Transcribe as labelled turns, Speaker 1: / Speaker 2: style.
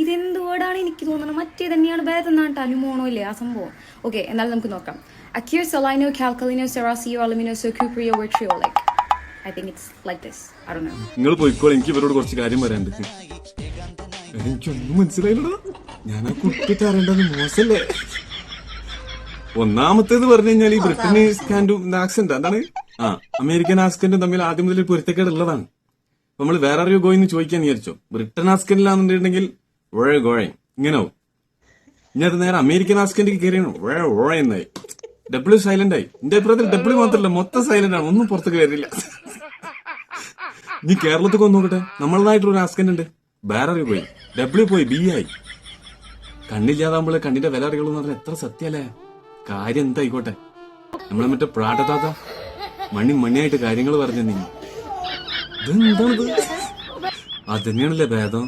Speaker 1: ഇതെന്തുകൊണ്ടാണ് എനിക്ക് തോന്നുന്നത് മറ്റേ തന്നെയാണ് ഭേദം എന്നാണ് ന്യൂമോണോ ഇല്ലേ ആ സംഭവം. ഓക്കെ, എന്നാലും നമുക്ക് നോക്കാം. അക്യൂർ സെലൈനോ കാൽക്കലിനോ സെറാസിയോ അലുമിനോസോ ക്യൂപ്രിയോ വെട്രിയോ like I think it's like this. I don't know.
Speaker 2: നിങ്ങൾ പോയിക്കോളെ, എനിക്ക് ഇവരോട് കുറച്ച് കാര്യം പറയാനുണ്ട്. എനിക്കൊന്നും മനസ്സിലായില്ലടാ. ഞാൻ ആ കുട്ടിട്ട് അറിയേണ്ടത് മോശല്ലേ. ഒന്നാമത്തേത് പറഞ്ഞു കഴിഞ്ഞാൽ ഈ ബ്രിട്ടീഷ് ആക്സെന്റ് എന്താണ് അമേരിക്കൻ ആക്സെന്റും തമ്മിൽ ആദ്യം മുതൽ പൊരുത്തക്കേട് ഉള്ളതാണ്. നമ്മൾ വേറെ അറിയോ ഗോയിന്ന് ചോദിക്കാൻ വിചാരിച്ചോ. ബ്രിട്ടൻ ആസ്കന്റിലാണെന്നുണ്ടെങ്കിൽ ഇങ്ങനെ ആവും. ഇനി അത് നേരെ അമേരിക്കൻ ആസ്കന്റ് കയറിയാണ് എന്നായി. ഡബ്ല്യു സൈലന്റ് ആയി. എന്റെ അഭിപ്രായത്തിൽ ഡബ്ല്യു മാത്രമല്ല മൊത്തം സൈലന്റ് ആണ്, ഒന്നും പുറത്തേക്ക് വരില്ല. ഇനി കേരളത്തിൽ ഒന്ന് നോക്കട്ടെ, നമ്മളതായിട്ടൊരു ആസ്കന്റ് ഉണ്ട്. വേറെ അറിയോ പോയി, ഡബ്ല്യു പോയി ബി ആയി. കണ്ണില്ലാതാകുമ്പോൾ കണ്ണിന്റെ വില അറിയുള്ളൂ എന്ന് പറഞ്ഞാൽ എത്ര സത്യല്ലേ. കാര്യം എന്തായിക്കോട്ടെ, നമ്മളെ മറ്റേ പ്രാട്ടത്താത്ത മണിയായിട്ട് കാര്യങ്ങൾ പറഞ്ഞു നീ ഇതെന്താണത്. അത് തന്നെയാണല്ലേ ഭേദം.